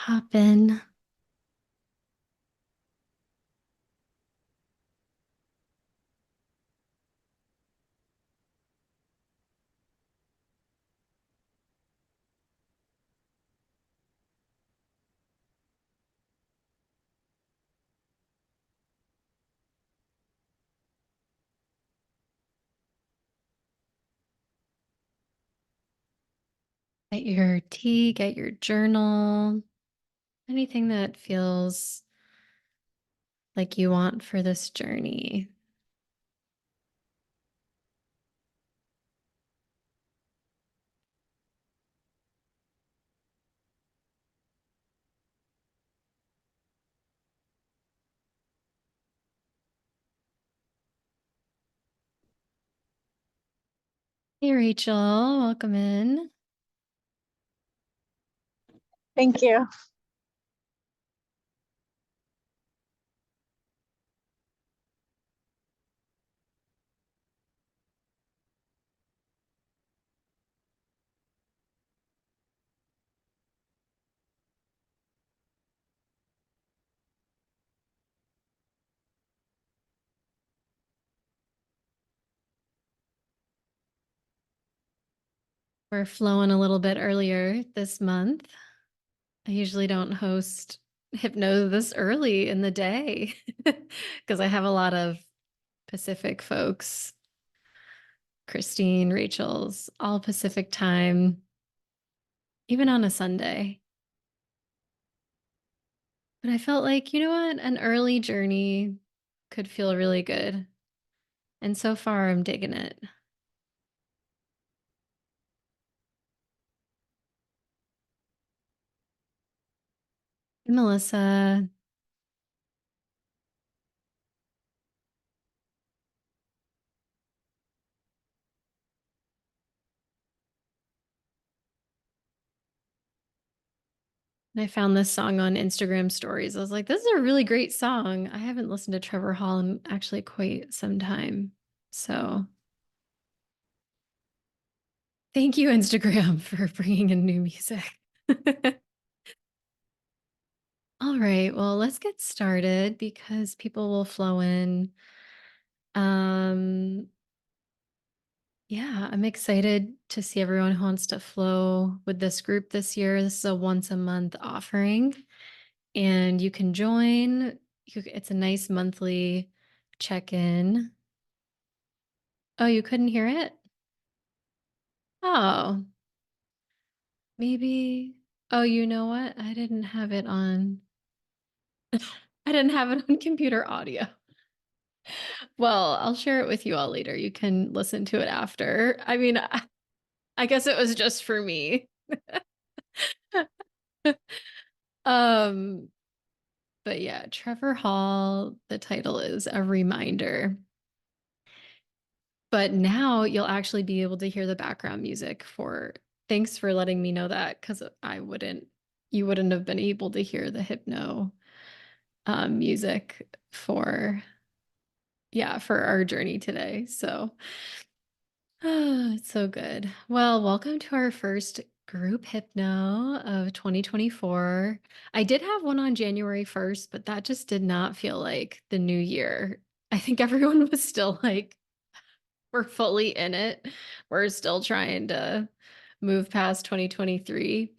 Hop in. Get your tea, get your journal, anything that feels like you want for this journey. Hey, Rachel, welcome in. Thank you. We're flowing a little bit earlier this month. I usually don't host Hypno this early in the day because I have a lot of Pacific folks. Christine, Rachel's all Pacific time, even on a Sunday. But I felt like, you know what? An early journey could feel really good. And so far, I'm digging it. Melissa, I found this song on Instagram stories. I was like, this is a really great song. I haven't listened to Trevor Hall in actually quite some time. So thank you, Instagram, for bringing in new music. All right, well, let's get started because people will flow in. Um, yeah, I'm excited to see everyone who wants to flow with this group this year. This is a once a month offering, and you can join. It's a nice monthly check-in. Oh, you couldn't hear it? Oh, maybe. Oh, you know what? I didn't have it on. I didn't have it on computer audio. Well, I'll share it with you all later. You can listen to it after. I mean, I guess it was just for me. Um, but yeah, Trevor Hall, the title is A Reminder. But now you'll actually be able to hear the background music for thanks for letting me know that because you wouldn't have been able to hear the hypno music for, yeah, for our journey today. So, it's so good. Well, welcome to our first group hypno of 2024. I did have one on January 1st, but that just did not feel like the new year. I think everyone was still like, we're fully in it. We're still trying to move past 2023.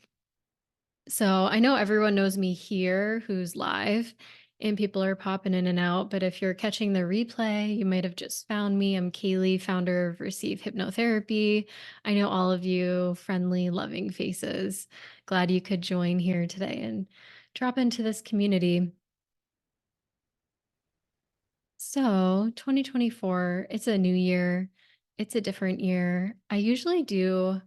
So I know everyone knows me here who's live and people are popping in and out. But if you're catching the replay, you might have just found me. I'm Kaylee, founder of Receive Hypnotherapy. I know all of you friendly, loving faces. Glad you could join here today and drop into this community. So 2024, it's a new year. It's a different year. I usually do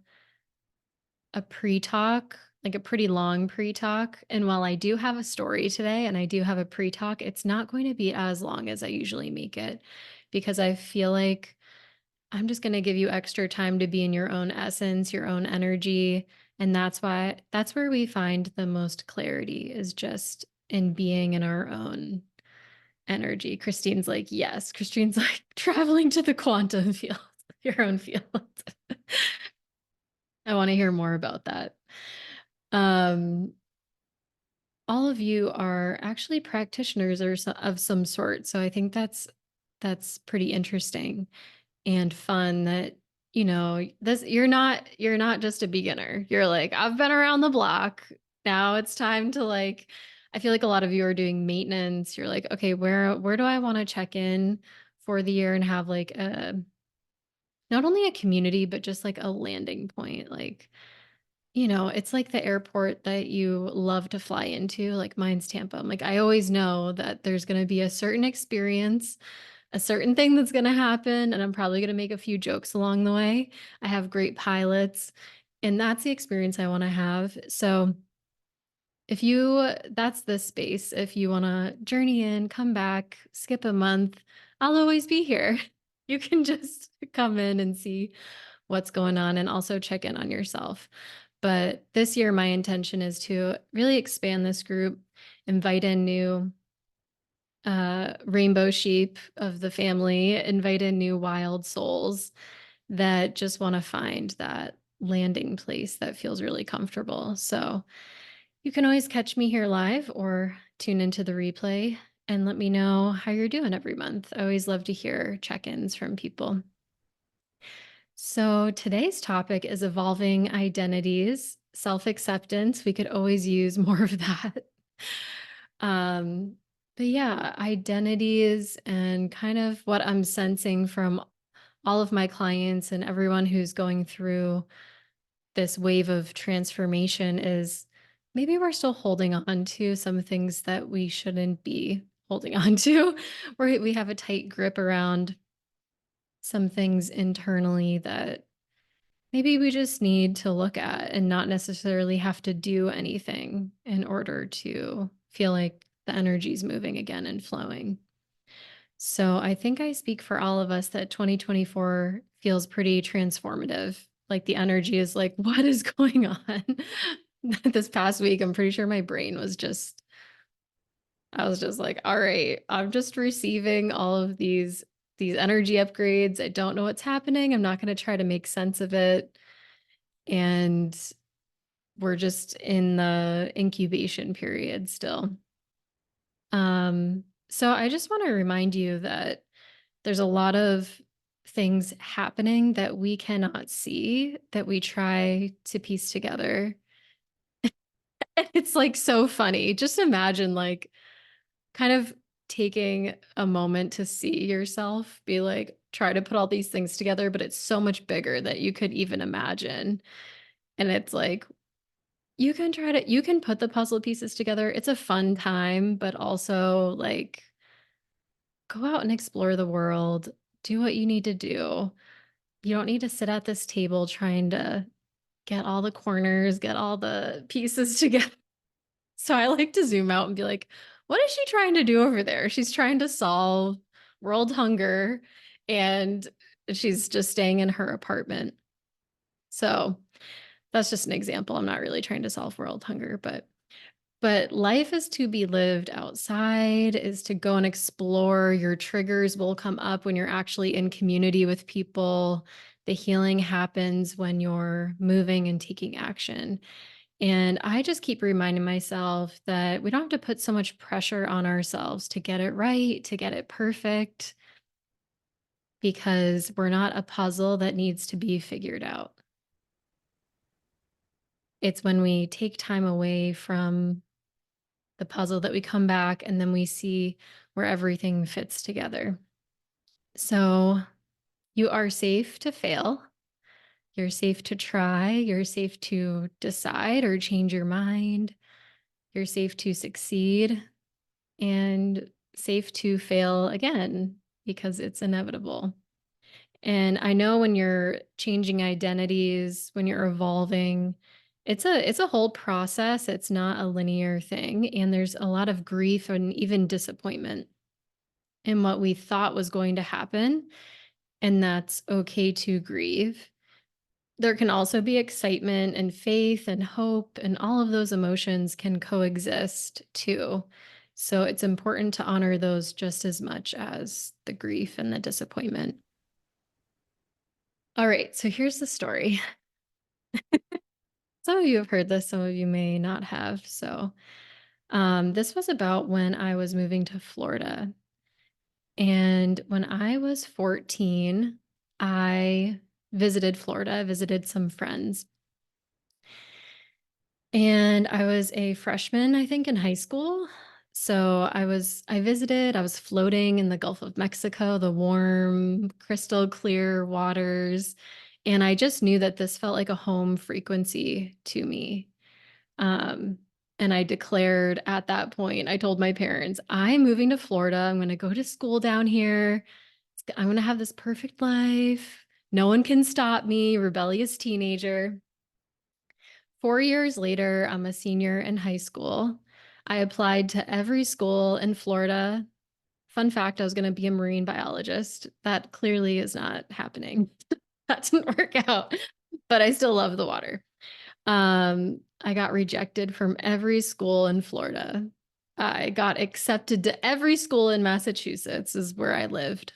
a pre-talk, like a pretty long pre-talk. And while I do have a story today and I do have a pre-talk, it's not going to be as long as I usually make it because I feel like I'm just going to give you extra time to be in your own essence, your own energy. And that's where we find the most clarity is just in being in our own energy. Christine's like, yes. Christine's like traveling to the quantum field, your own field. I want to hear more about that. Um, all of you are actually practitioners or of some sort. So I think that's pretty interesting and fun that this you're not just a beginner. You're like, I've been around the block. Now it's time to like I feel like a lot of you are doing maintenance. You're like, okay, where do I want to check in for the year and have like a not only a community but just like a landing point. Like, it's like the airport that you love to fly into, like mine's Tampa. I'm like, I always know that there's going to be a certain experience, a certain thing that's going to happen, and I'm probably going to make a few jokes along the way. I have great pilots, and that's the experience I want to have. So, that's the space. If you want to journey in, come back, skip a month, I'll always be here. You can just come in and see what's going on and also check in on yourself. But this year, my intention is to really expand this group, invite in new rainbow sheep of the family, invite in new wild souls that just want to find that landing place that feels really comfortable. So you can always catch me here live or tune into the replay and let me know how you're doing every month. I always love to hear check ins from people. So today's topic is evolving identities, self acceptance. We could always use more of that. Um, but yeah, identities and kind of what I'm sensing from all of my clients and everyone who's going through this wave of transformation is maybe we're still holding on to some things that we shouldn't be holding on to, where we have a tight grip around some things internally that maybe we just need to look at and not necessarily have to do anything in order to feel like the energy is moving again and flowing. So I think I speak for all of us that 2024 feels pretty transformative. Like the energy is like, what is going on? This past week, I'm pretty sure my brain was just, I was just like, all right, I'm just receiving all of these energy upgrades. I don't know what's happening. I'm not going to try to make sense of it. And we're just in the incubation period still. So I just want to remind you that there's a lot of things happening that we cannot see that we try to piece together. It's like so funny. Just imagine like kind of taking a moment to see yourself, be like, try to put all these things together, but it's so much bigger that you could even imagine. And it's like, you can put the puzzle pieces together. It's a fun time, but also like go out and explore the world, do what you need to do. You don't need to sit at this table trying to get all the corners, get all the pieces together. So I like to zoom out and be like, what is she trying to do over there? She's trying to solve world hunger and she's just staying in her apartment. So that's just an example. I'm not really trying to solve world hunger, but life is to be lived outside, is to go and explore. Your triggers will come up when you're actually in community with people. The healing happens when you're moving and taking action. And I just keep reminding myself that we don't have to put so much pressure on ourselves to get it right, to get it perfect, because we're not a puzzle that needs to be figured out. It's when we take time away from the puzzle that we come back and then we see where everything fits together. So you are safe to fail. You're safe to try. You're safe to decide or change your mind. You're safe to succeed and safe to fail again because it's inevitable. And I know when you're changing identities, when you're evolving, it's a whole process. It's not a linear thing. And there's a lot of grief and even disappointment in what we thought was going to happen. And that's okay to grieve. There can also be excitement and faith and hope, and all of those emotions can coexist too. So it's important to honor those just as much as the grief and the disappointment. All right, so here's the story. Some of you have heard this, some of you may not have. So This was about when I was moving to Florida. And when I was 14, I visited Florida, visited some friends. And I was a freshman, I think, in high school. So I visited, I was floating in the Gulf of Mexico, the warm, crystal clear waters. And I just knew that this felt like a home frequency to me. Um, and I declared at that point, I told my parents, I'm moving to Florida. I'm going to go to school down here. I'm going to have this perfect life. No one can stop me, rebellious teenager. 4 years later, I'm a senior in high school. I applied to every school in Florida. Fun fact, I was going to be a marine biologist. That clearly is not happening. That didn't work out, but I still love the water. I got rejected from every school in Florida. I got accepted to every school in Massachusetts, is where I lived.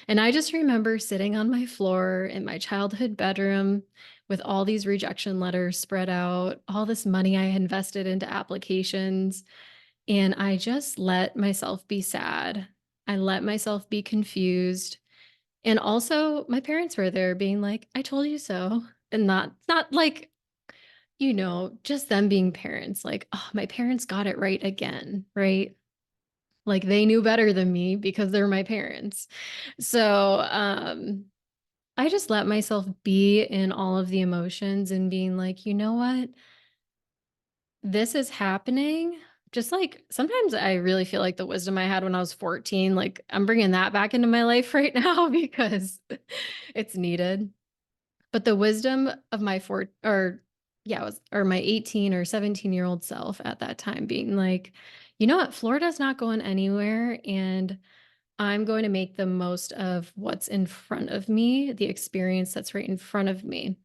And I just remember sitting on my floor in my childhood bedroom with all these rejection letters spread out, all this money I invested into applications. And I just let myself be sad. I let myself be confused. And also, my parents were there being like, I told you so. And not like, just them being parents, like, oh, my parents got it right again, right? Like they knew better than me because they're my parents. So, I just let myself be in all of the emotions and being like, you know what? This is happening. Just like sometimes I really feel like the wisdom I had when I was 14, like I'm bringing that back into my life right now because it's needed. But the wisdom of my four or yeah, it was or my 18 or 17-year-old self at that time being like, you know what, Florida's not going anywhere and I'm going to make the most of what's in front of me, the experience that's right in front of me.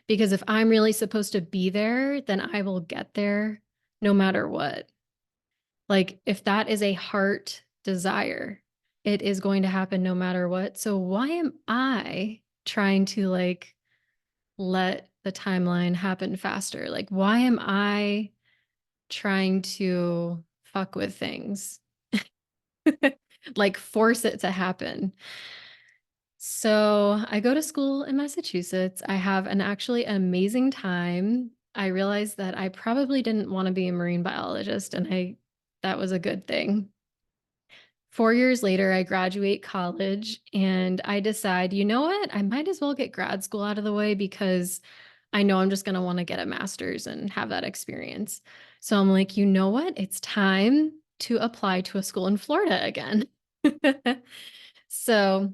Because if I'm really supposed to be there, then I will get there no matter what. Like if that is a heart desire, it is going to happen no matter what. So why am I trying to like let the timeline happen faster? Like, why am I trying to fuck with things? Like, force it to happen. So, I go to school in Massachusetts. I have an actually amazing time. I realized that I probably didn't want to be a marine biologist, and that was a good thing. 4 years later, I graduate college and I decide, you know what? I might as well get grad school out of the way because I know I'm just going to want to get a master's and have that experience. So I'm like, you know what? It's time to apply to a school in Florida again. So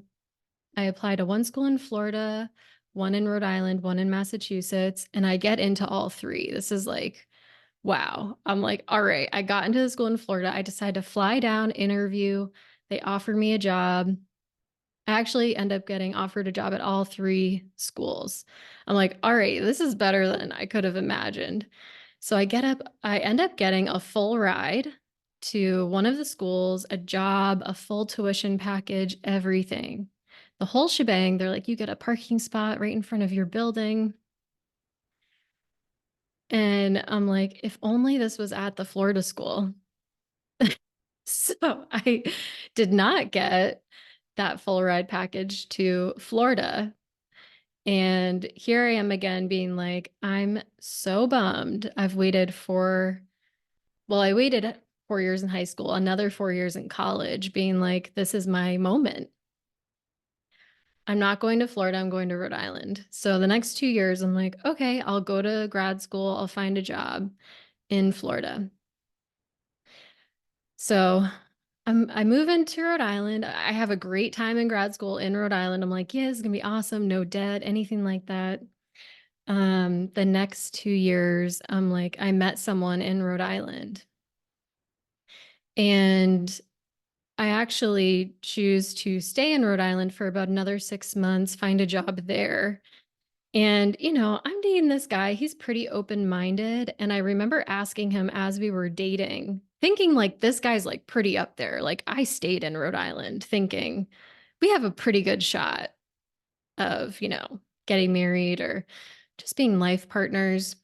I applied to one school in Florida, one in Rhode Island, one in Massachusetts, and I get into all three. This is like, wow. I'm like, all right, I got into the school in Florida. I decided to fly down, interview. They offered me a job. I actually end up getting offered a job at all three schools. I'm like, all right, this is better than I could have imagined. So I end up getting a full ride to one of the schools, a job, a full tuition package, everything. The whole shebang. They're like, you get a parking spot right in front of your building. And I'm like, if only this was at the Florida school. So I did not get that full ride package to Florida. And here I am again being like, I'm so bummed. I waited 4 years in high school, another 4 years in college, being like, this is my moment. I'm not going to Florida, I'm going to Rhode Island. So the next 2 years, I'm like, okay, I'll go to grad school, I'll find a job in Florida. So I move into Rhode Island. I have a great time in grad school in Rhode Island. I'm like, yeah, it's gonna be awesome, no debt, anything like that. The next 2 years, I'm like, I met someone in Rhode Island. And I actually choose to stay in Rhode Island for about another 6 months, find a job there. And, I'm dating this guy. He's pretty open-minded. And I remember asking him as we were dating, thinking like this guy's like pretty up there. Like I stayed in Rhode Island thinking we have a pretty good shot of, getting married or just being life partners.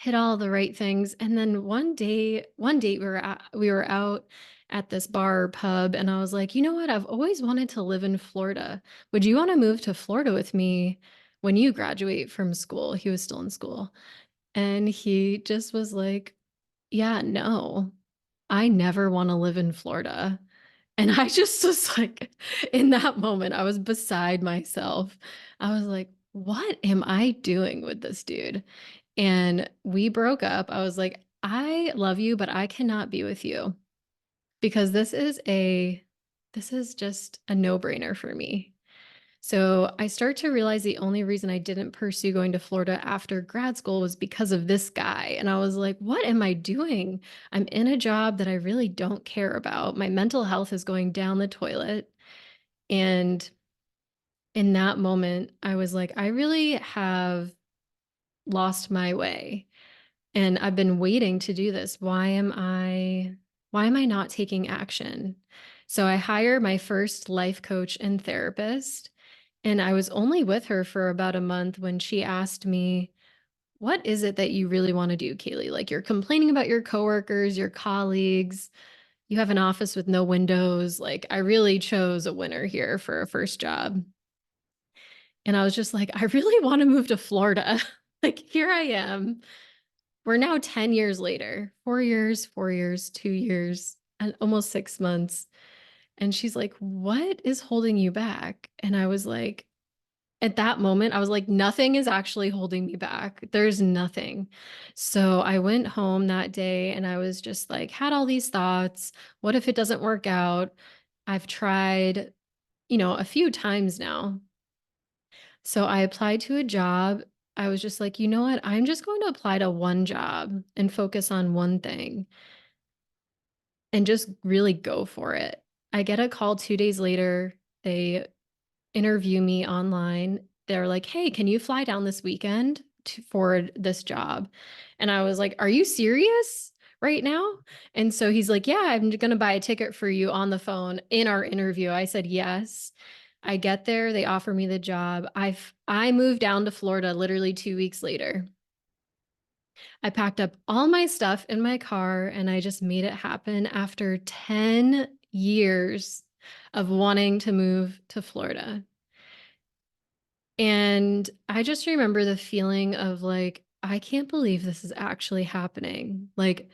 hit all the right things. And then one date we were out at this bar or pub, and I was like, "You know what? I've always wanted to live in Florida. Would you want to move to Florida with me when you graduate from school?" He was still in school. And he just was like, "Yeah, no. I never want to live in Florida." And I just was like, in that moment, I was beside myself. I was like, "What am I doing with this dude?" And we broke up. I was like, "I love you, but I cannot be with you because this is just a no-brainer for me." So I start to realize the only reason I didn't pursue going to Florida after grad school was because of this guy. And I was like, what am I doing? I'm in a job that I really don't care about. My mental health is going down the toilet. And in that moment, I was like, I really have lost my way. And I've been waiting to do this. Why am I not taking action? So I hire my first life coach and therapist, and I was only with her for about a month when she asked me, "What is it that you really want to do, Kaylee? Like, you're complaining about your coworkers, your colleagues, you have an office with no windows. Like, I really chose a winner here for a first job." And I was just like, I really want to move to Florida. Like, here I am. We're now 10 years later, 4 years, 2 years, and almost 6 months. And she's like, "What is holding you back?" And I was like, at that moment, I was like, nothing is actually holding me back. There's nothing. So I went home that day and I was just like, had all these thoughts. What if it doesn't work out? I've tried, a few times now. So I applied to a job. I was just like, you know what? I'm just going to apply to one job and focus on one thing and just really go for it. I get a call 2 days later. They interview me online. They're like, "Hey, can you fly down this weekend for this job?" And I was like, "Are you serious right now?" And so he's like, "Yeah, I'm going to buy a ticket for you on the phone in our interview." I said, "Yes." I get there, they offer me the job. I moved down to Florida literally 2 weeks later. I packed up all my stuff in my car and I just made it happen after 10 years of wanting to move to Florida. And I just remember the feeling of like, I can't believe this is actually happening. Like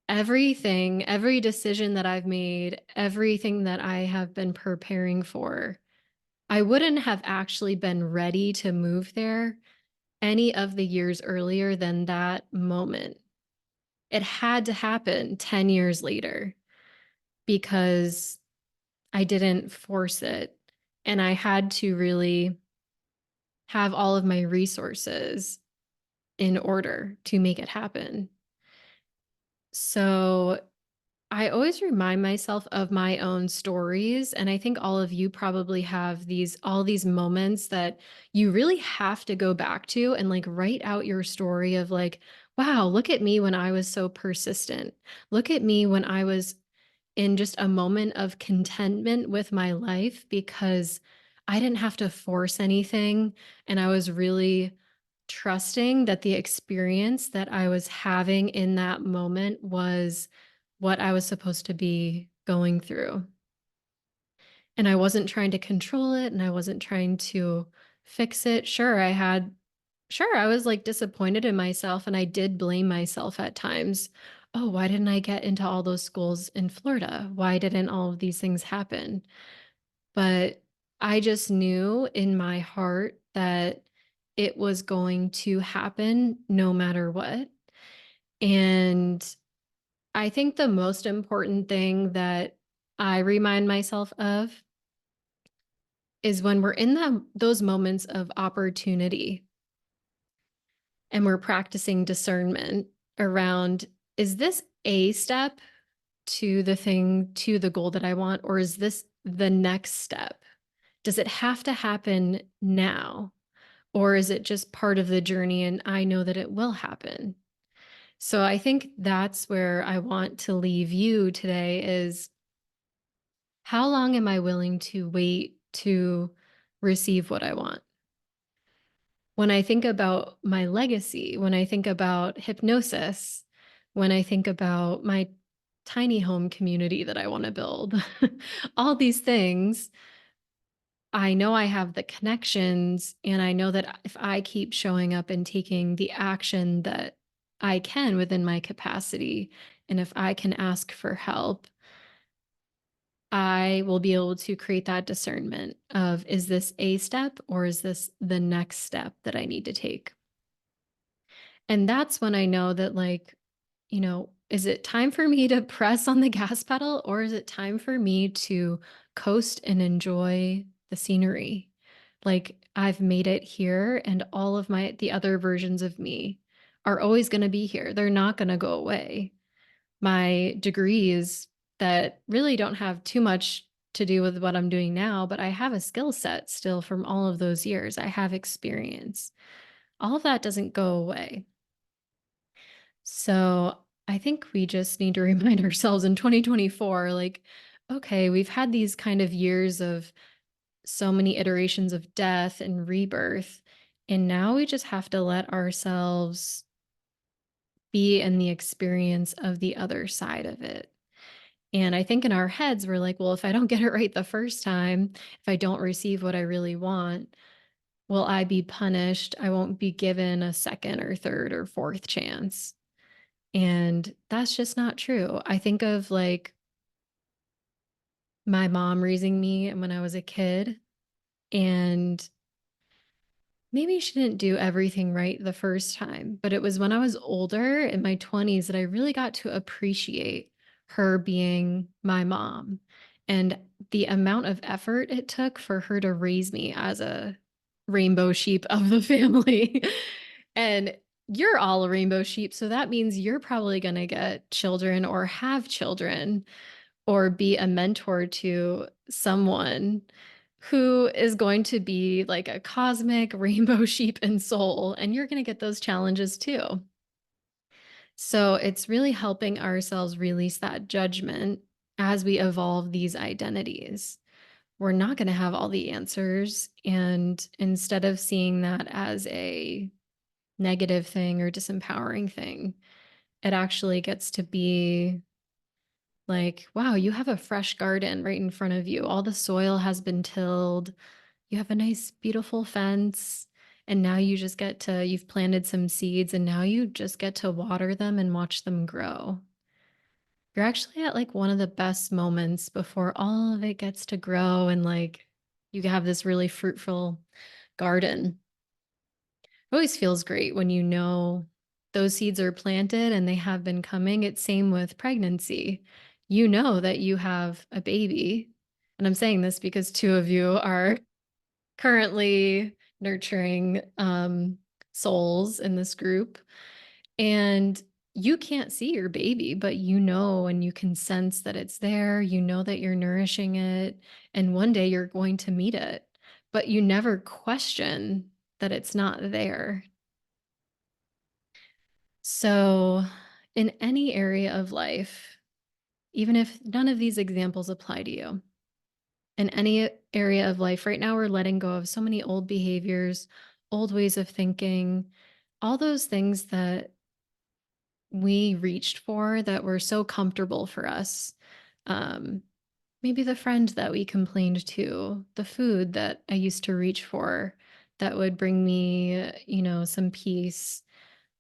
everything, every decision that I've made, everything that I have been preparing for, I wouldn't have actually been ready to move there any of the years earlier than that moment. It had to happen 10 years later because I didn't force it. And I had to really have all of my resources in order to make it happen. So I always remind myself of my own stories. And I think all of you probably have all these moments that you really have to go back to and like write out your story of like, wow, look at me when I was so persistent. Look at me when I was in just a moment of contentment with my life because I didn't have to force anything. And I was really trusting that the experience that I was having in that moment was what I was supposed to be going through. And I wasn't trying to control it and I wasn't trying to fix it. Sure, I was like disappointed in myself and I did blame myself at times. Oh, why didn't I get into all those schools in Florida? Why didn't all of these things happen? But I just knew in my heart that it was going to happen no matter what. And I think the most important thing that I remind myself of is when we're in those moments of opportunity and we're practicing discernment around, is this a step to the goal that I want, or is this the next step? Does it have to happen now? Or is it just part of the journey and I know that it will happen? So I think that's where I want to leave you today is how long am I willing to wait to receive what I want? when I think about my legacy, when I think about hypnosis, when I think about my tiny home community that I want to build, all these things, I know I have the connections, and I know that if I keep showing up and taking the action that I can within my capacity, and if I can ask for help, I will be able to create that discernment of, is this a step or is this the next step that I need to take? And that's when I know that, like, is it time for me to press on the gas pedal, or is it time for me to coast and enjoy the scenery? Like, I've made it here, and all of the other versions of me are always going to be here. They're not going to go away. My degrees that really don't have too much to do with what I'm doing now, but I have a skill set still from all of those years. I have experience. All of that doesn't go away. So I think we just need to remind ourselves in 2024, like, okay, we've had these kind of years of so many iterations of death and rebirth. And now we just have to let ourselves be in the experience of the other side of it. And I think in our heads, we're like, well, if I don't get it right the first time, if I don't receive what I really want, will I be punished? I won't be given a second or third or fourth chance. And that's just not true. I think of like my mom raising me when I was a kid, and maybe she didn't do everything right the first time, but it was when I was older in my 20s that I really got to appreciate her being my mom and the amount of effort it took for her to raise me as a rainbow sheep of the family. And you're all a rainbow sheep, so that means you're probably going to get children or have children or be a mentor to someone who is going to be like a cosmic rainbow sheep in soul, and you're going to get those challenges too. So it's really helping ourselves release that judgment as we evolve these identities. We're not going to have all the answers. And instead of seeing that as a negative thing or disempowering thing, it actually gets to be like, wow, you have a fresh garden right in front of you. All the soil has been tilled. You have a nice, beautiful fence. And now you've planted some seeds, and now you just get to water them and watch them grow. You're actually at like one of the best moments before all of it gets to grow, and like you have this really fruitful garden. It always feels great when you know those seeds are planted and they have been coming. It's same with pregnancy. You know that you have a baby. And I'm saying this because two of you are currently nurturing souls in this group. And you can't see your baby, but you know, and you can sense that it's there. You know that you're nourishing it. And one day you're going to meet it, but you never question that it's not there. So, in any area of life, even if none of these examples apply to you, in any area of life, right now we're letting go of so many old behaviors, old ways of thinking, all those things that we reached for that were so comfortable for us. Um, Maybe the friend that we complained to, the food that I used to reach for that would bring me, some peace,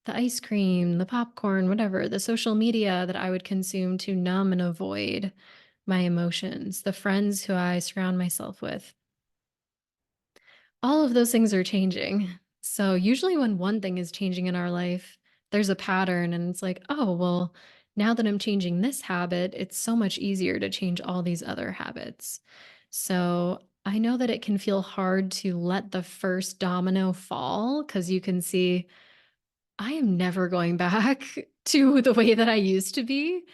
the ice cream, the popcorn, whatever, the social media that I would consume to numb and avoid my emotions, the friends who I surround myself with. All of those things are changing. So usually when one thing is changing in our life, there's a pattern, and it's like, oh, well, now that I'm changing this habit, it's so much easier to change all these other habits. So I know that it can feel hard to let the first domino fall because you can see I am never going back to the way that I used to be.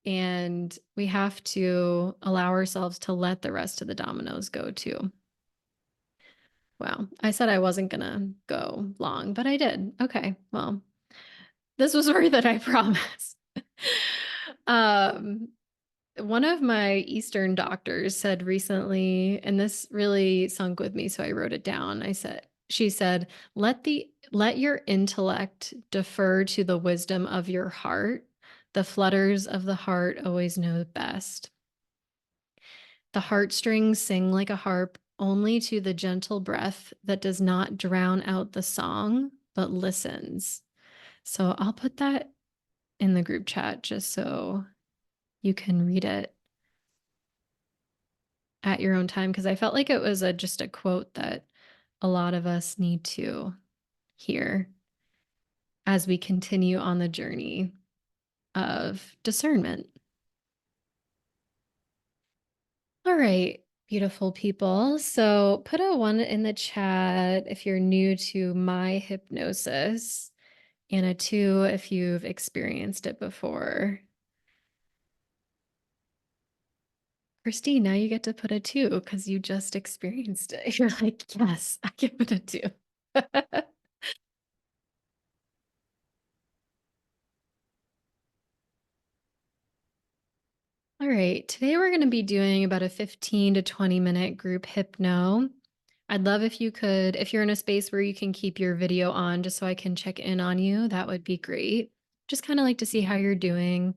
And we have to allow ourselves to let the rest of the dominoes go too. Wow. I said I wasn't going to go long, but I did. Okay. Well, this was worth it, I promise. um, One of my Eastern doctors said recently, and this really sunk with me, so I wrote it down. I said, She said, let your intellect defer to the wisdom of your heart. The flutters of the heart always know best. The heartstrings sing like a harp only to the gentle breath that does not drown out the song, but listens. So I'll put that in the group chat just so you can read it at your own time, because I felt like it was just a quote that a lot of us need to hear as we continue on the journey of discernment. All right, beautiful people. So put a 1 in the chat if you're new to my hypnosis, and a 2 if you've experienced it before. Christine, now you get to put a 2 because you just experienced it. You're like, yes, I give it a 2. All right, today we're going to be doing about a 15 to 20-minute group hypno. I'd love if you could, if you're in a space where you can keep your video on just so I can check in on you, that would be great. Just kind of like to see how you're doing.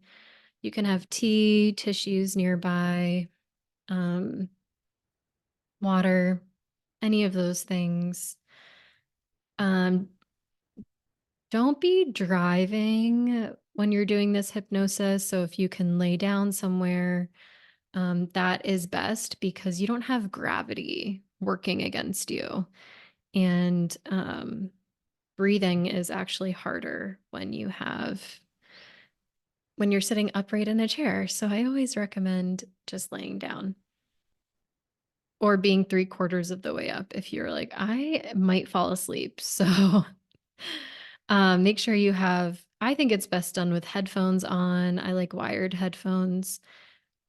You can have tea, tissues nearby, water, any of those things. Um, don't be driving when you're doing this hypnosis. So if you can lay down somewhere, that is best because you don't have gravity working against you. And breathing is actually harder when you're sitting upright in a chair. So I always recommend just laying down or being 3/4 of the way up if you're like, I might fall asleep. So make sure you have, I think it's best done with headphones on. I like wired headphones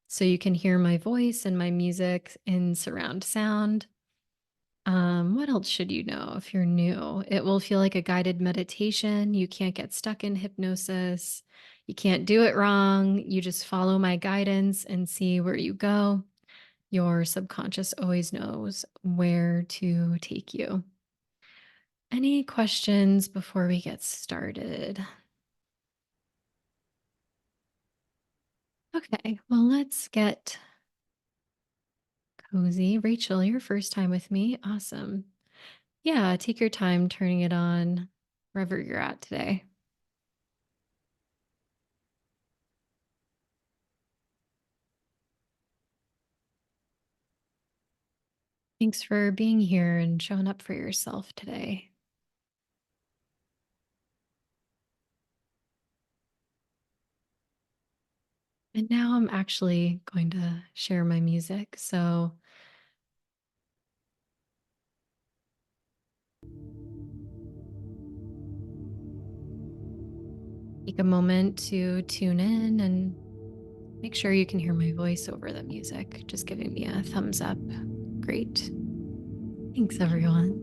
so you can hear my voice and my music in surround sound. What else should you know if you're new? It will feel like a guided meditation. You can't get stuck in hypnosis. You can't do it wrong. You just follow my guidance and see where you go. Your subconscious always knows where to take you. Any questions before we get started? Okay, well, let's get cozy. Rachel, your first time with me. Awesome. Yeah, take your time turning it on wherever you're at today. Thanks for being here and showing up for yourself today. And now I'm actually going to share my music. So take a moment to tune in and make sure you can hear my voice over the music, just giving me a thumbs up. Great. Thanks, everyone.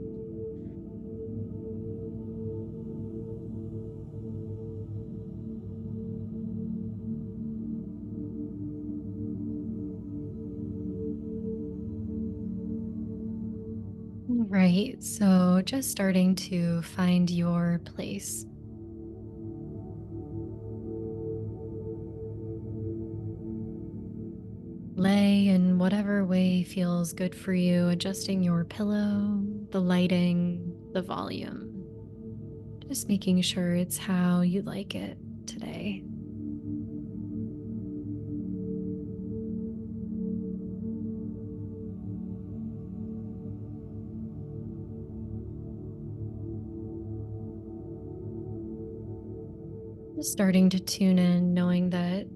All right, so just starting to find your place. Lay in whatever way feels good for you, adjusting your pillow, the lighting, the volume. Just making sure it's how you like it today. Just starting to tune in, knowing that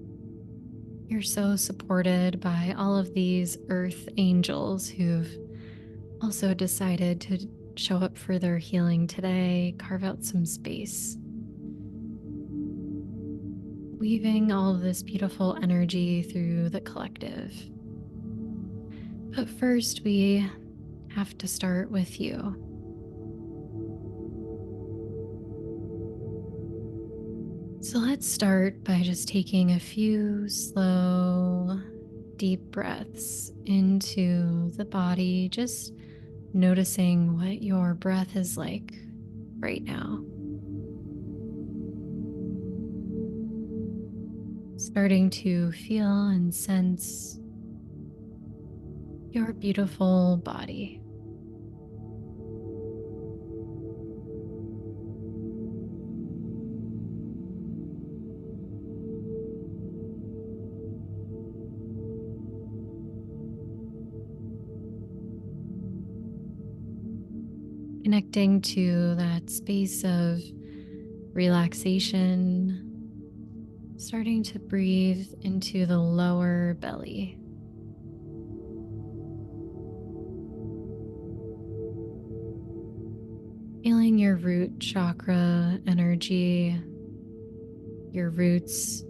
you're so supported by all of these earth angels who've also decided to show up for their healing today, carve out some space. Weaving all of this beautiful energy through the collective. But first, we have to start with you. So let's start by just taking a few slow, deep breaths into the body, just noticing what your breath is like right now. Starting to feel and sense your beautiful body. Connecting to that space of relaxation, starting to breathe into the lower belly. Feeling your root chakra energy, your roots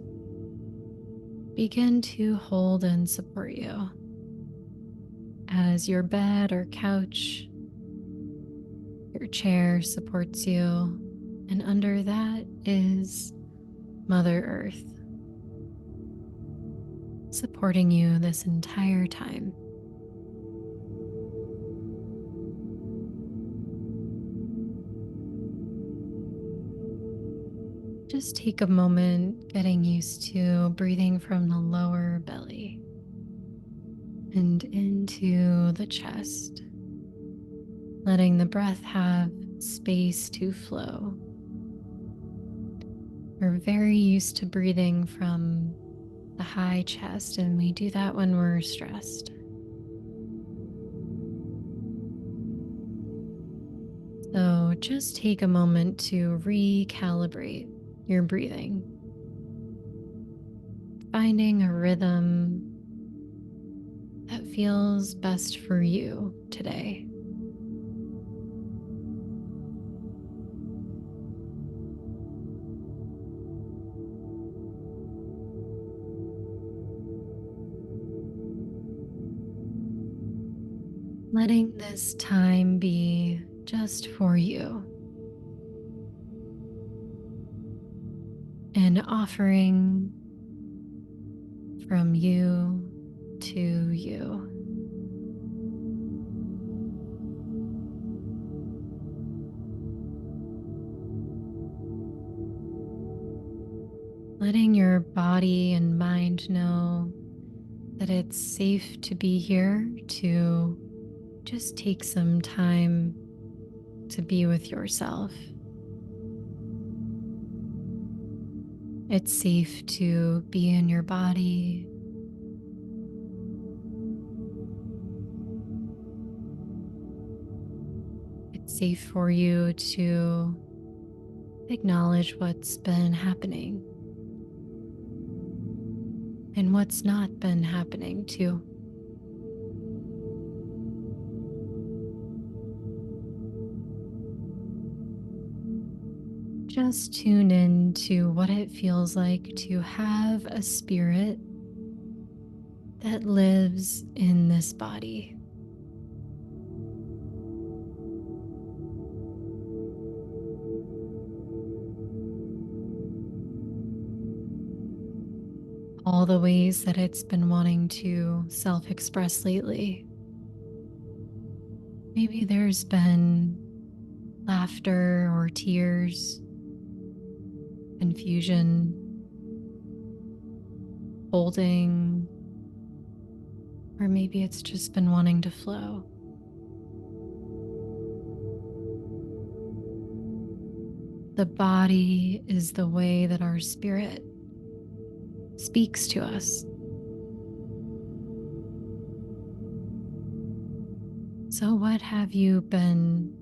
begin to hold and support you as your bed or couch, your chair supports you, and under that is Mother Earth, supporting you this entire time. Just take a moment getting used to breathing from the lower belly and into the chest, letting the breath have space to flow. We're very used to breathing from the high chest, and we do that when we're stressed. So just take a moment to recalibrate your breathing, finding a rhythm that feels best for you today. Letting this time be just for you and offering from you to you. Letting your body and mind know that it's safe to be here, to just take some time to be with yourself. It's safe to be in your body. It's safe for you to acknowledge what's been happening and what's not been happening too. Just tune in to what it feels like to have a spirit that lives in this body. All the ways that it's been wanting to self-express lately. Maybe there's been laughter or tears, confusion, holding, or maybe it's just been wanting to flow. The body is the way that our spirit speaks to us. So, what have you been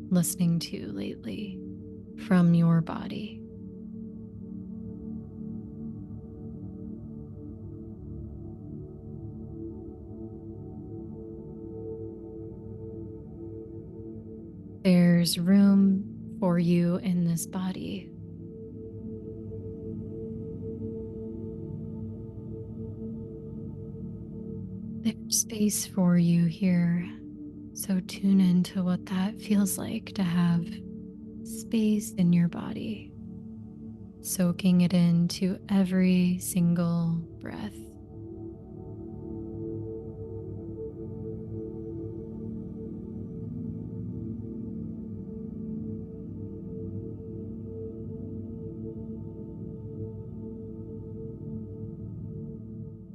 listening to lately from your body? There's room for you in this body. There's space for you here. So tune into what that feels like to have space in your body, soaking it into every single breath.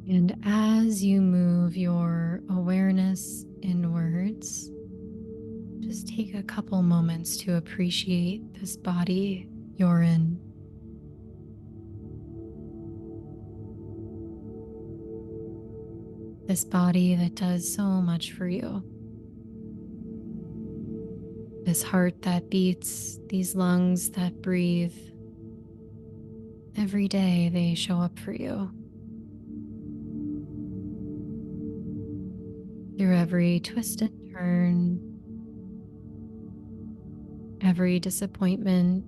And as you move your awareness inwards, just take a couple moments to appreciate this body you're in. This body that does so much for you. This heart that beats, these lungs that breathe. Every day they show up for you. Through every twist and turn, every disappointment,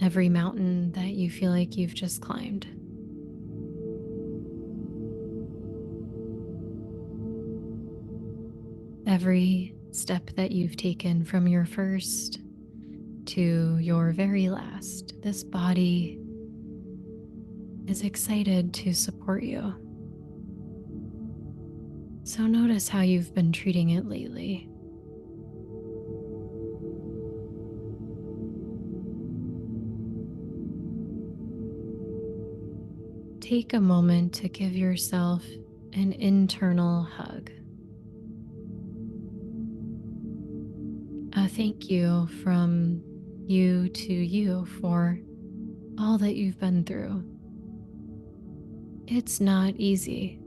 every mountain that you feel like you've just climbed. Every step that you've taken from your first to your very last, this body is excited to support you. So notice how you've been treating it lately. Take a moment to give yourself an internal hug. A thank you from you to you for all that you've been through. It's not easy.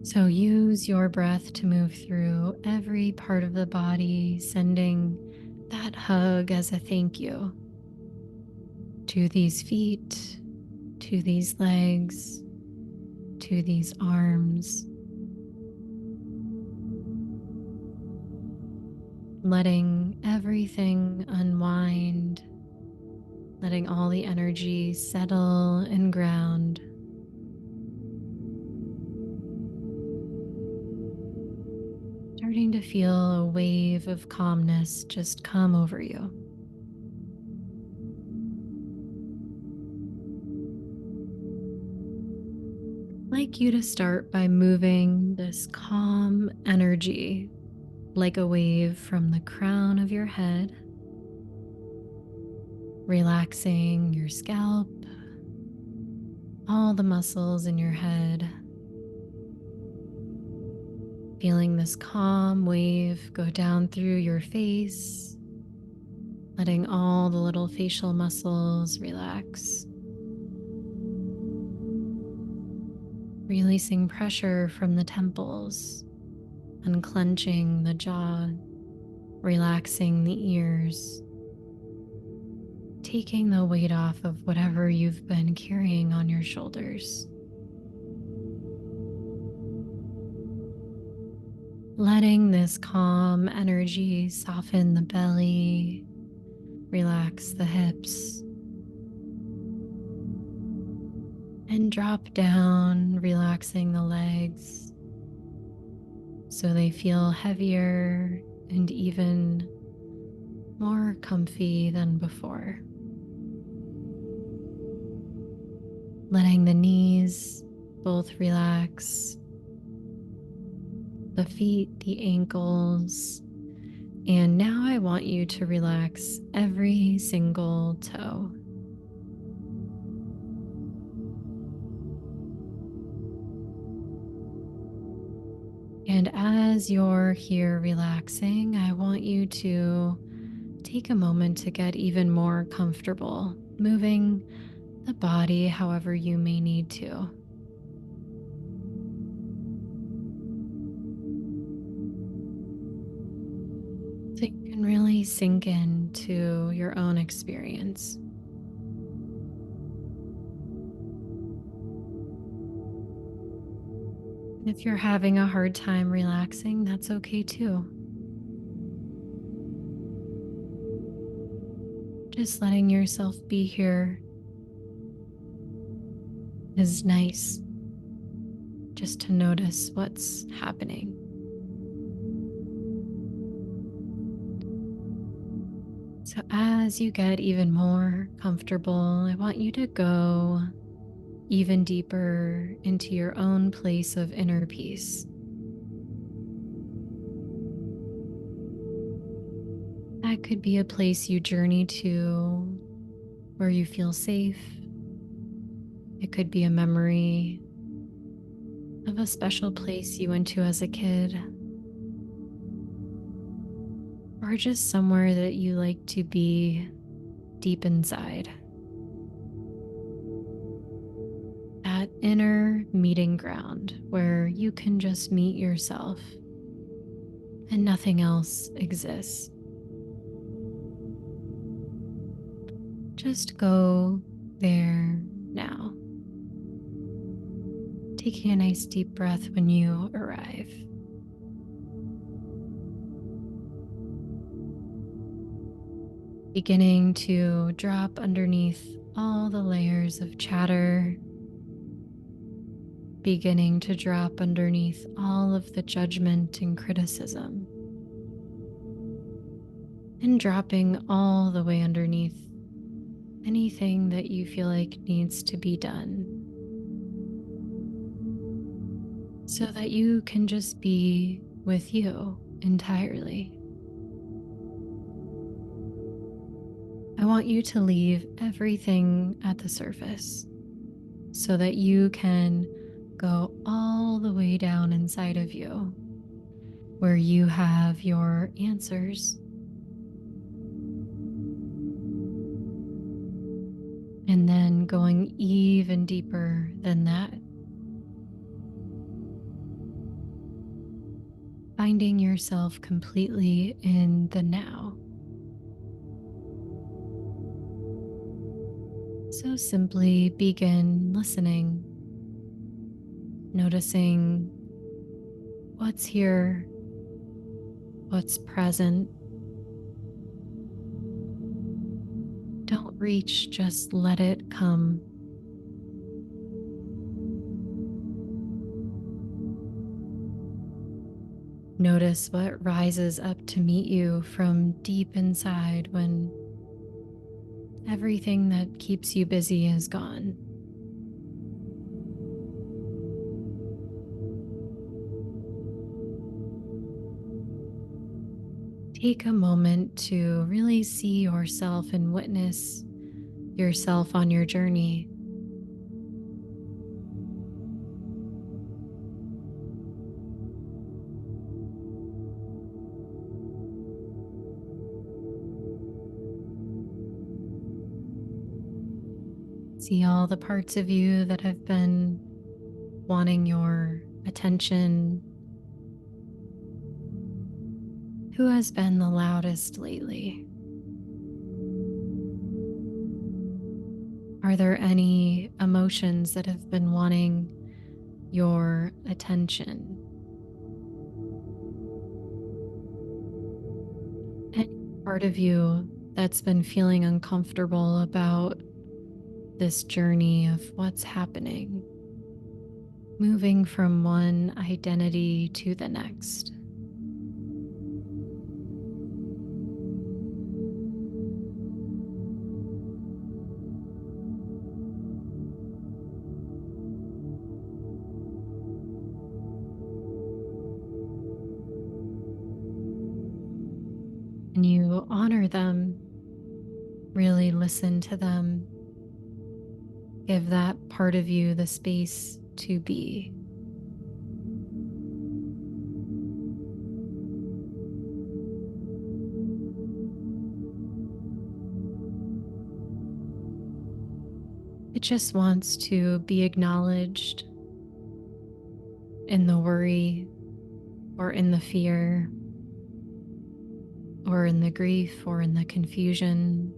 So use your breath to move through every part of the body, sending that hug as a thank you to these feet, to these legs, to these arms. Letting everything unwind, letting all the energy settle and ground. Starting to feel a wave of calmness just come over you. I'd like you to start by moving this calm energy like a wave from the crown of your head, relaxing your scalp, all the muscles in your head, feeling this calm wave go down through your face, letting all the little facial muscles relax, releasing pressure from the temples, unclenching the jaw, relaxing the ears, taking the weight off of whatever you've been carrying on your shoulders. Letting this calm energy soften the belly, relax the hips, and drop down, relaxing the legs so they feel heavier and even more comfy than before. Letting the knees both relax, the feet, the ankles, and now I want you to relax every single toe. And as you're here relaxing, I want you to take a moment to get even more comfortable, moving the body however you may need to. So you can really sink into your own experience. If you're having a hard time relaxing, that's okay too. Just letting yourself be here is nice. Just to notice what's happening. So as you get even more comfortable, I want you to go even deeper into your own place of inner peace. That could be a place you journey to where you feel safe. It could be a memory of a special place you went to as a kid, or just somewhere that you like to be deep inside. That inner meeting ground where you can just meet yourself and nothing else exists. Just go there now, taking a nice deep breath when you arrive. Beginning to drop underneath all the layers of chatter, beginning to drop underneath all of the judgment and criticism, and dropping all the way underneath anything that you feel like needs to be done, so that you can just be with you entirely. I want you to leave everything at the surface so that you can go all the way down inside of you where you have your answers. And then going even deeper than that, finding yourself completely in the now. So simply begin listening, noticing what's here, what's present. Don't reach, just let it come. Notice what rises up to meet you from deep inside when everything that keeps you busy is gone. Take a moment to really see yourself and witness yourself on your journey. See all the parts of you that have been wanting your attention. Who has been the loudest lately? Are there any emotions that have been wanting your attention? Any part of you that's been feeling uncomfortable about this journey of what's happening, moving from one identity to the next? And you honor them, really listen to them, give that part of you the space to be. It just wants to be acknowledged in the worry or in the fear or in the grief or in the confusion.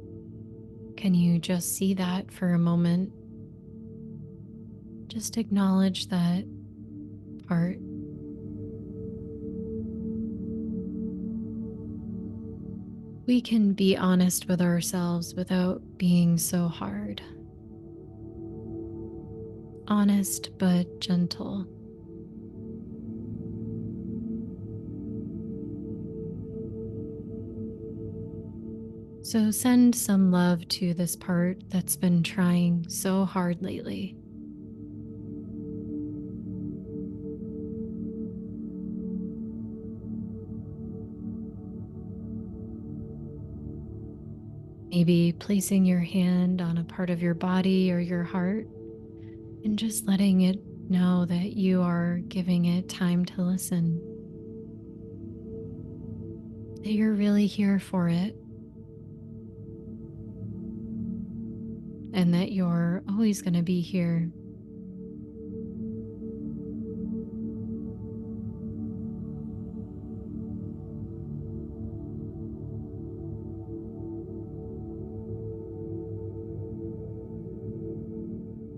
Can you just see that for a moment? Just acknowledge that part. We can be honest with ourselves without being so hard. Honest but gentle. So send some love to this part that's been trying so hard lately. Maybe placing your hand on a part of your body or your heart and just letting it know that you are giving it time to listen, that you're really here for it, and that you're always going to be here.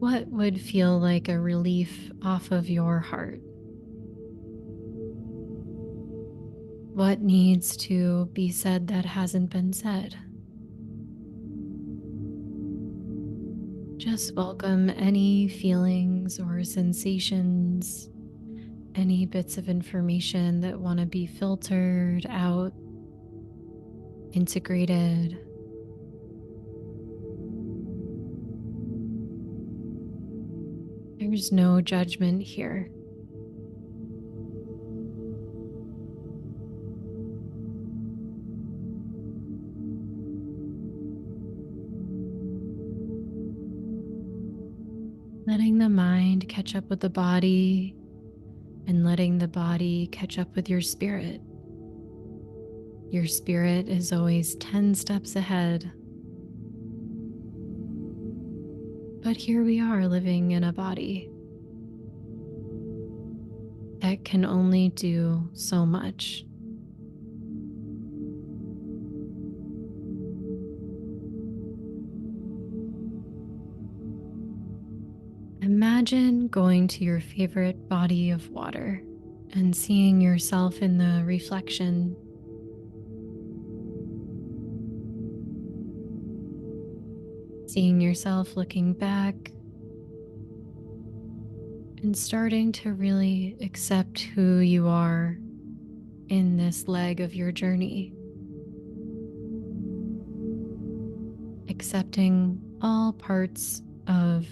What would feel like a relief off of your heart? What needs to be said that hasn't been said? Just welcome any feelings or sensations, any bits of information that want to be filtered out, integrated. There's no judgment here. Letting the mind catch up with the body and letting the body catch up with your spirit. Your spirit is always 10 steps ahead. But here we are living in a body that can only do so much. Imagine going to your favorite body of water and seeing yourself in the reflection. Seeing yourself looking back and starting to really accept who you are in this leg of your journey. Accepting all parts of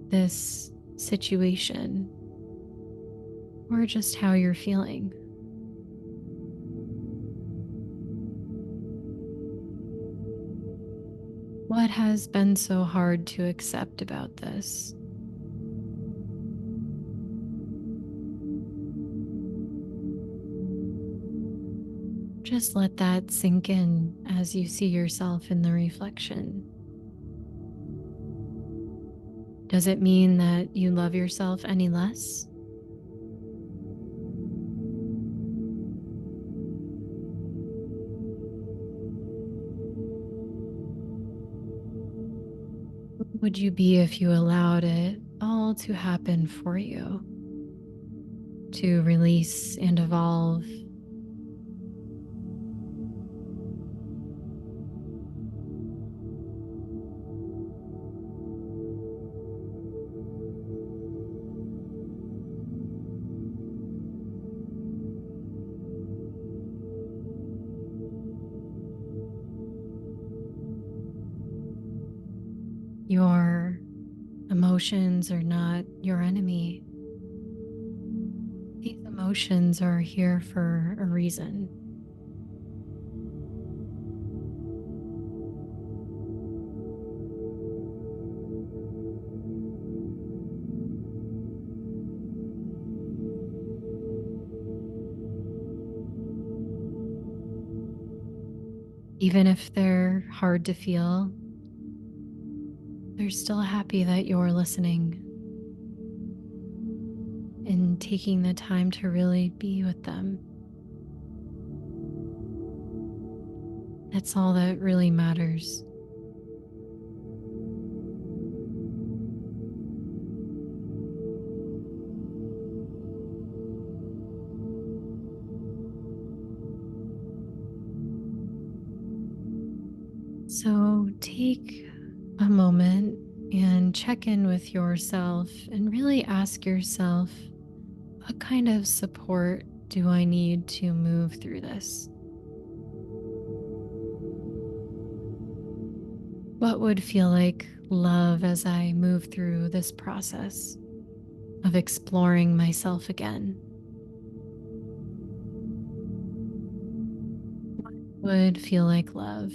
this situation or just how you're feeling. What has been so hard to accept about this? Just let that sink in as you see yourself in the reflection. Does it mean that you love yourself any less? Who would you be if you allowed it all to happen for you? To release and evolve. Your emotions are not your enemy. These emotions are here for a reason. Even if they're hard to feel, they're still happy that you're listening and taking the time to really be with them. That's all that really matters. So take a moment and check in with yourself and really ask yourself, what kind of support do I need to move through this? What would feel like love as I move through this process of exploring myself again? Would feel like love?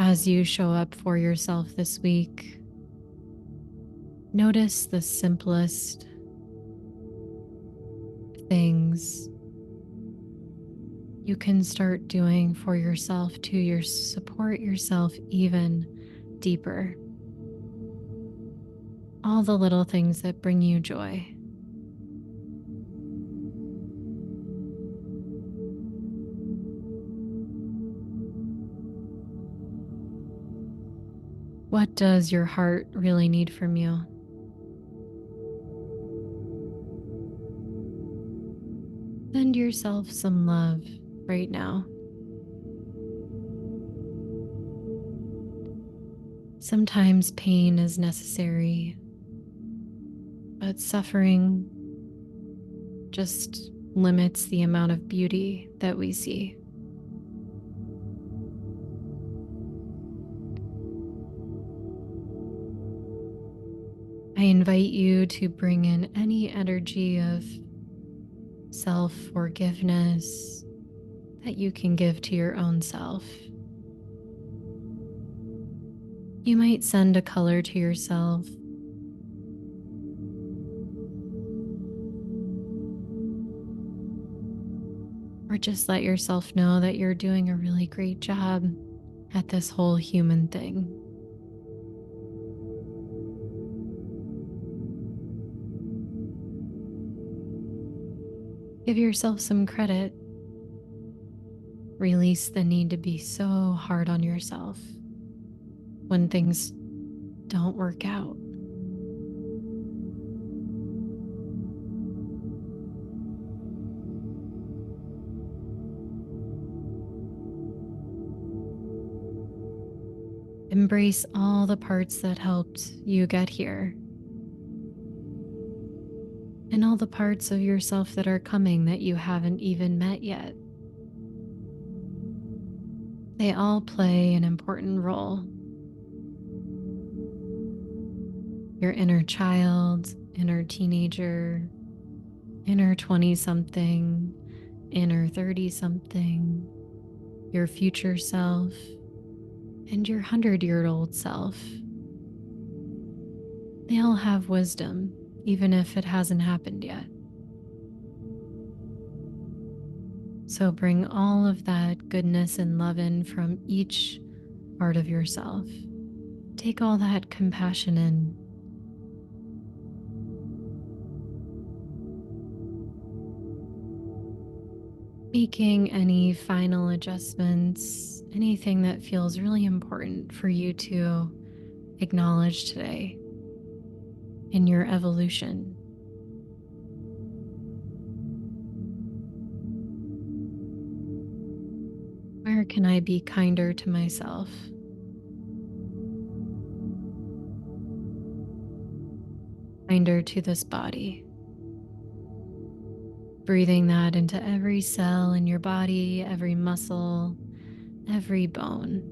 As you show up for yourself this week, notice the simplest things you can start doing for yourself to support yourself even deeper. All the little things that bring you joy. What does your heart really need from you? Send yourself some love right now. Sometimes pain is necessary, but suffering just limits the amount of beauty that we see. I invite you to bring in any energy of self forgiveness that you can give to your own self. You might send a color to yourself, or just let yourself know that you're doing a really great job at this whole human thing. Give yourself some credit. Release the need to be so hard on yourself when things don't work out. Embrace all the parts that helped you get here, and all the parts of yourself that are coming that you haven't even met yet. They all play an important role. Your inner child, inner teenager, inner 20-something, inner 30-something, your future self, and your 100-year-old self. They all have wisdom, even if it hasn't happened yet. So bring all of that goodness and love in from each part of yourself. Take all that compassion in. Making any final adjustments, anything that feels really important for you to acknowledge today in your evolution. Where can I be kinder to myself? Kinder to this body. Breathing that into every cell in your body, every muscle, every bone.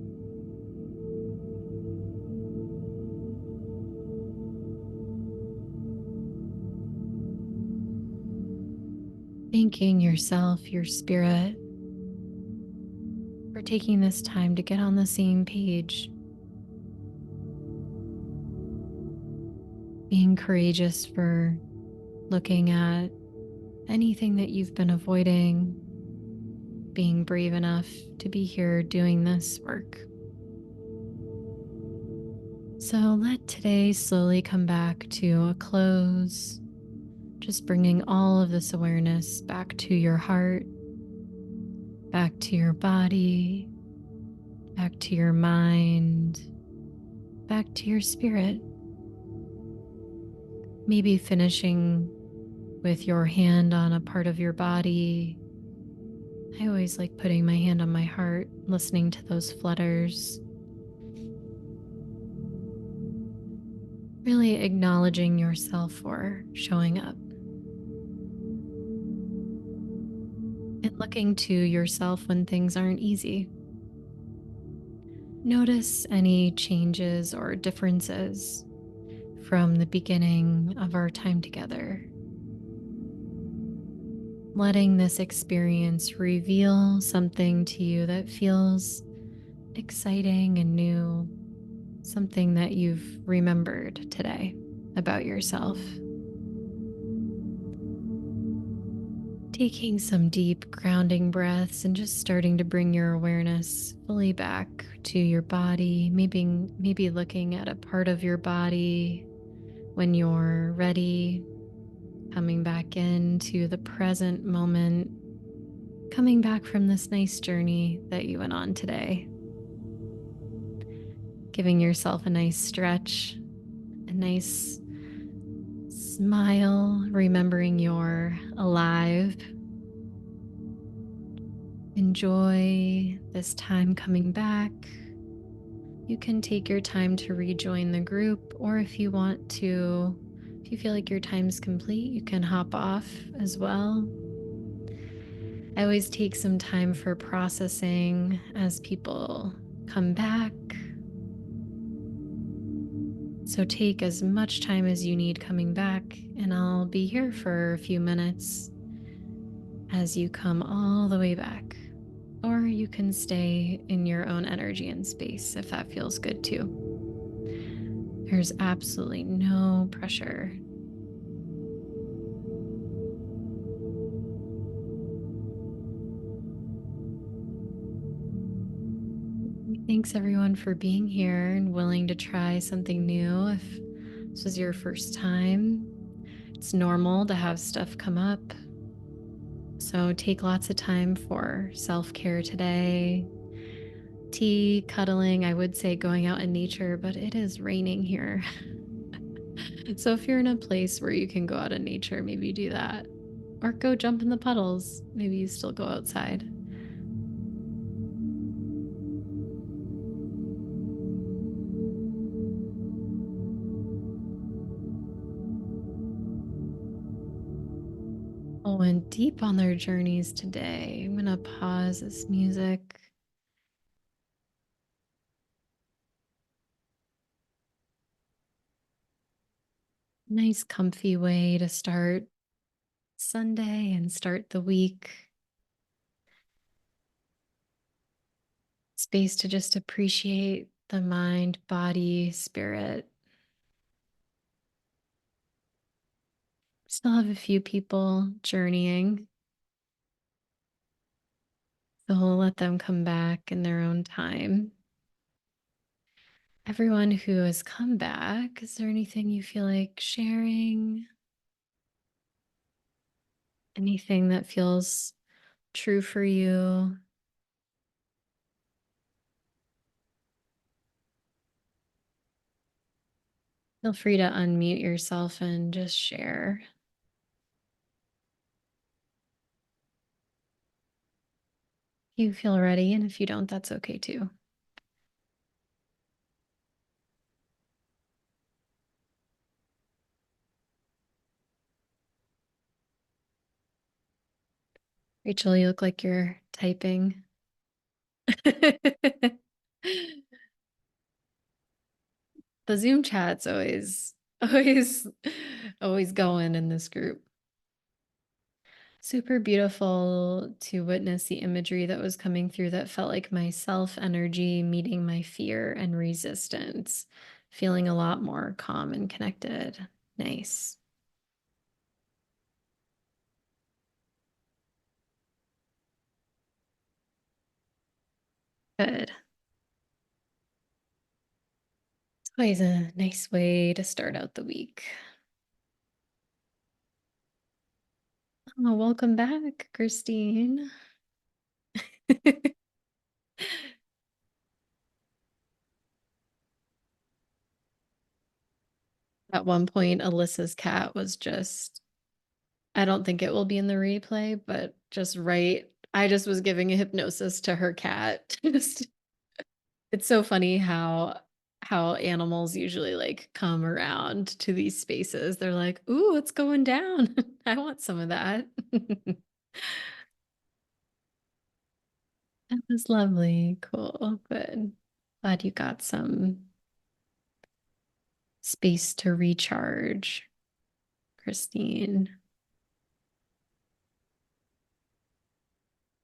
Thanking yourself, your spirit, for taking this time to get on the same page. Being courageous for looking at anything that you've been avoiding, being brave enough to be here doing this work. So let today slowly come back to a close, just bringing all of this awareness back to your heart, back to your body, back to your mind, back to your spirit. Maybe finishing with your hand on a part of your body. I always like putting my hand on my heart, listening to those flutters. Really acknowledging yourself for showing up. And looking to yourself when things aren't easy. Notice any changes or differences from the beginning of our time together. Letting this experience reveal something to you that feels exciting and new, something that you've remembered today about yourself. Taking some deep grounding breaths and just starting to bring your awareness fully back to your body, maybe looking at a part of your body when you're ready, coming back into the present moment, coming back from this nice journey that you went on today. Giving yourself a nice stretch, a nice smile, remembering you're alive. Enjoy this time coming back. You can take your time to rejoin the group, or if you want to, if you feel like your time's complete, you can hop off as well. I always take some time for processing as people come back. So take as much time as you need coming back, and I'll be here for a few minutes as you come all the way back. Or you can stay in your own energy and space if that feels good too. There's absolutely no pressure. Thanks everyone for being here and willing to try something new. If this was your first time, it's normal to have stuff come up. So take lots of time for self-care today. Tea, cuddling, I would say going out in nature, but it is raining here. So if you're in a place where you can go out in nature, maybe do that. Or go jump in the puddles. Maybe you still go outside. Oh, and deep on their journeys today. I'm going to pause this music. Nice, comfy way to start Sunday and start the week. Space to just appreciate the mind, body, spirit. Still have a few people journeying, so we'll let them come back in their own time. Everyone who has come back, is there anything you feel like sharing? Anything that feels true for you? Feel free to unmute yourself and just share. If you feel ready, and if you don't, that's okay too. Rachel, you look like you're typing. The Zoom chat's always, always going in this group. Super beautiful to witness the imagery that was coming through that felt like my self energy meeting my fear and resistance, feeling a lot more calm and connected. Nice. Good. It's always a nice way to start out the week. Oh, welcome back, Christine. At one point, Alyssa's cat was just, I don't think it will be in the replay, but just right. I just was giving a hypnosis to her cat. Just, it's so funny how animals usually like come around to these spaces. They're like, "Ooh, what's going down? I want some of that." That was lovely. Cool. Good. Glad you got some space to recharge, Christine.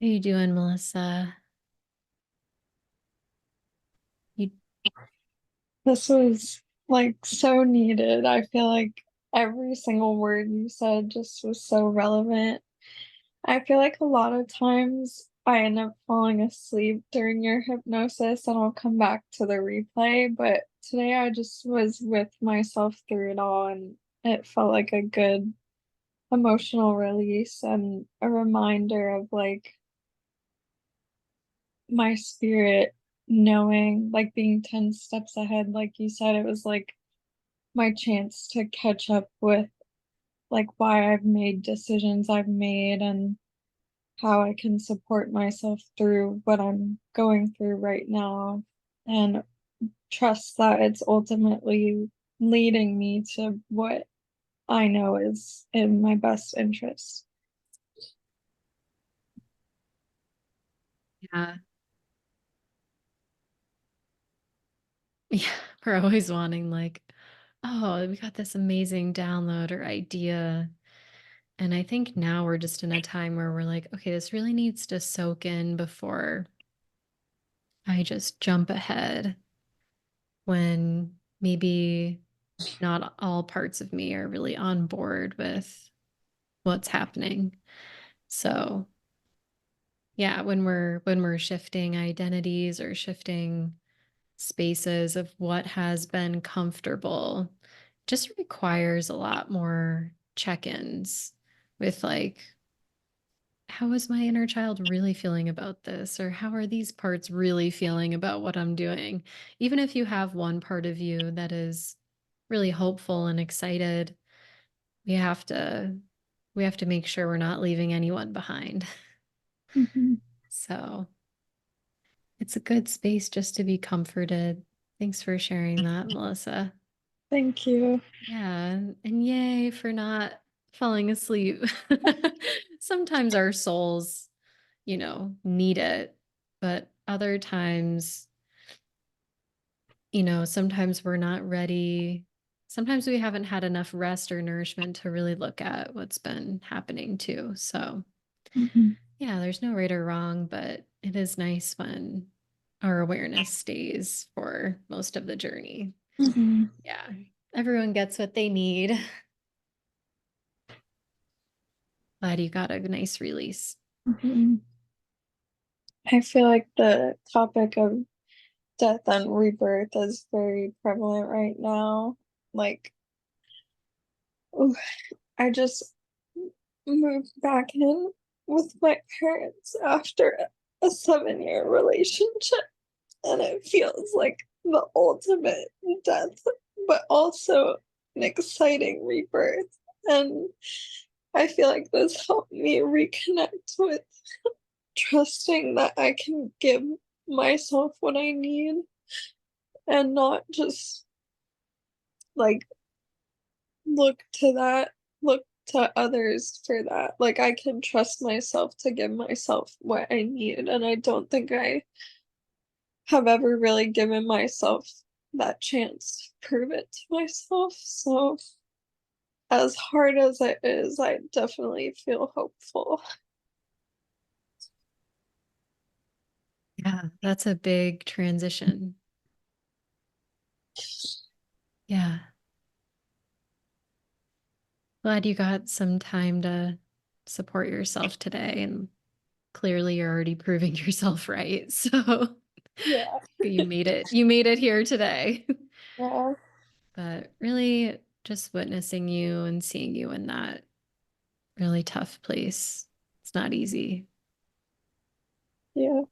How you doing, Melissa? This was like so needed. I feel like every single word you said just was so relevant. I feel like a lot of times I end up falling asleep during your hypnosis and I'll come back to the replay, but today I just was with myself through it all and it felt like a good emotional release and a reminder of like my spirit knowing, like being 10 steps ahead, like you said, it was like my chance to catch up with like why I've made decisions I've made and how I can support myself through what I'm going through right now and trust that it's ultimately leading me to what I know is in my best interest. Yeah. Yeah. We're always wanting like, oh, we got this amazing download or idea. And I think now we're just in a time where we're like, okay, this really needs to soak in before I just jump ahead when maybe not all parts of me are really on board with what's happening. So, yeah, when we're shifting identities or shifting spaces of what has been comfortable, just requires a lot more check-ins with like, how is my inner child really feeling about this? Or how are these parts really feeling about what I'm doing? Even if you have one part of you that is really hopeful and excited, we have to we have to make sure we're not leaving anyone behind. Mhm. So it's a good space just to be comforted. Thanks for sharing that, Melissa. Thank you. Yeah, and yay for not falling asleep. Sometimes our souls, need it, but other times, sometimes we're not ready. Sometimes we haven't had enough rest or nourishment to really look at what's been happening too. So, Mhm. yeah, there's no right or wrong, but it is nice when our awareness stays for most of the journey. Mhm. Yeah, everyone gets what they need. Glad you got a nice release. Mhm. I feel like the topic of death and rebirth is very prevalent right now. Like, ooh, I just moved back in with my parents after a 7-year relationship, and it feels like the ultimate death, but also an exciting rebirth. And I feel like this helped me reconnect with trusting that I can give myself what I need and not just like look to others for that. Like I can trust myself to give myself what I need. And I don't think I have ever really given myself that chance to prove it to myself. So as hard as it is, I definitely feel hopeful. Yeah, that's a big transition. Yeah. Glad you got some time to support yourself today. And clearly you're already proving yourself right. So Yeah. you made it. You made it here today. Yeah. But really just witnessing you and seeing you in that really tough place. It's not easy. Yeah.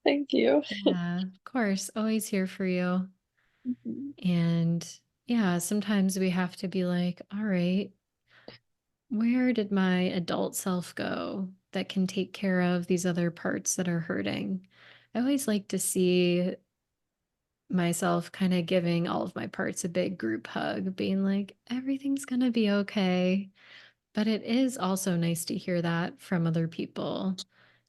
Thank you. Yeah, of course. Always here for you. Mhm. And yeah, sometimes we have to be like, all right, where did my adult self go that can take care of these other parts that are hurting? I always like to see myself kind of giving all of my parts a big group hug, being like, everything's going to be okay. But it is also nice to hear that from other people.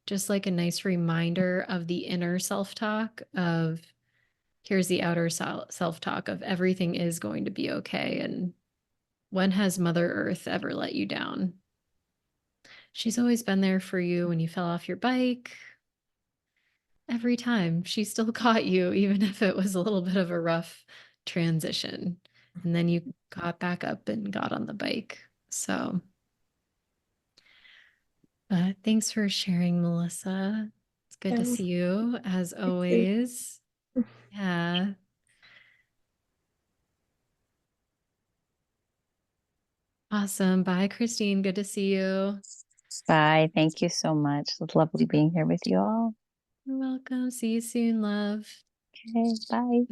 Just like a nice reminder of the inner self talk of here's the outer self talk of everything is going to be okay. And when has Mother Earth ever let you down? She's always been there for you when you fell off your bike, every time. She still caught you, even if it was a little bit of a rough transition. And then you got back up and got on the bike. So, thanks for sharing, Melissa. It's good to Yeah, see you as you too. always. Yeah. Awesome. Bye, Christine. Good to see you. Bye. Thank you so much. It's lovely being here with you all. You're welcome. See you soon, love. Okay, bye.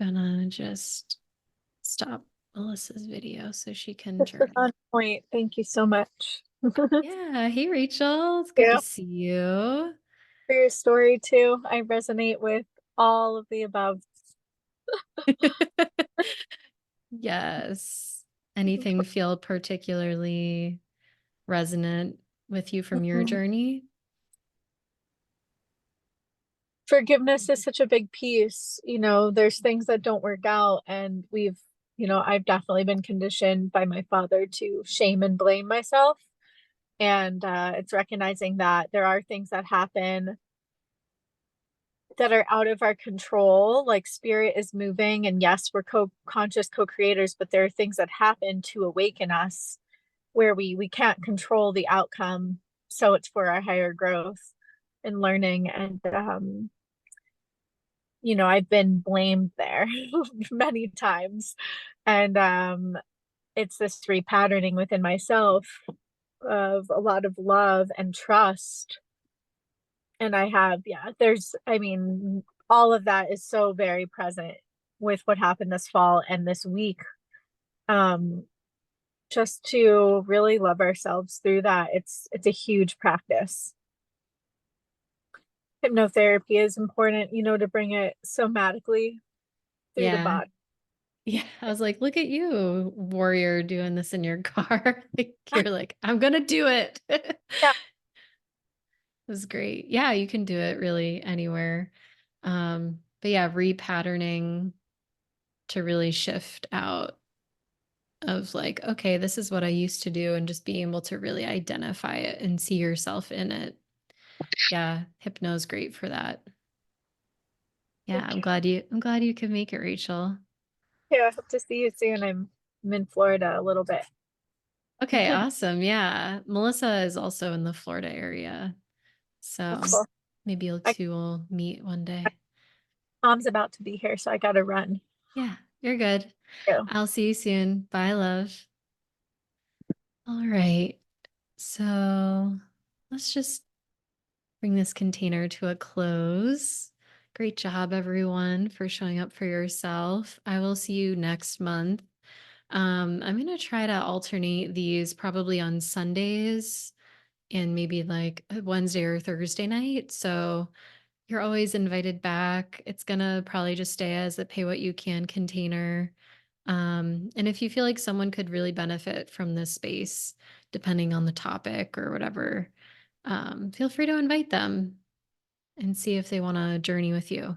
Gonna just stop Melissa's video so she can This was journal. on point. Thank you so much. Yeah. Hey, Rachel. It's good to Yeah, see you. for your story too. I resonate with all of the above. Yes. Anything feel particularly resonant with you from your Mhm. journey? Forgiveness is such a big piece. There's things that don't work out, and I've definitely been conditioned by my father to shame and blame myself. And it's recognizing that there are things that happen that are out of our control. Like spirit is moving, and yes, we're conscious co-creators, but there are things that happen to awaken us where we can't control the outcome. So it's for our higher growth and learning. And I've been blamed there many times. And it's this repatterning within myself of a lot of love and trust. And yeah, I mean, all of that is so very present with what happened this fall and this week. Um, just to really love ourselves through that. It's a huge practice. Hypnotherapy is important, to bring it somatically through the Yeah. body. Yeah. I was like, look at you, warrior, doing this in your car. Like, you're like, I'm gonna do it. It Yeah, was great. Yeah, you can do it really anywhere. But yeah, repatterning to really shift out of like, okay, this is what I used to do, and just being able to really identify it and see yourself in it. Yeah, hypno's great for that. Yeah, thank you. I'm glad you could make it, Rachel. Yeah, I hope to see you soon. I'm in Florida a little bit. Okay, awesome. Yeah. Melissa is also in the Florida area. Oh, So cool. maybe you I two will meet one day. Mom's about to be here, so I gotta run. Yeah, you're good. Yeah. I'll see you soon. Bye, love. All right. So let's just bring this container to a close. Great job, everyone, for showing up for yourself. I will see you next month. I'm going to try to alternate these probably on Sundays and maybe like a Wednesday or Thursday night. So you're always invited back. It's going to probably just stay as a pay what you can container. And if you feel like someone could really benefit from this space, depending on the topic or whatever, feel free to invite them and see if they want to journey with you.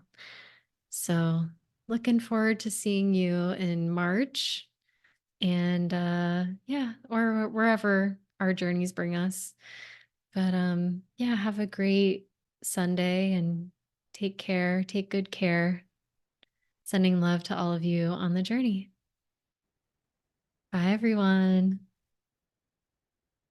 So, looking forward to seeing you in March and yeah, or wherever our journeys bring us. But yeah, have a great Sunday and take care, take good care. Sending love to all of you on the journey. Bye, everyone.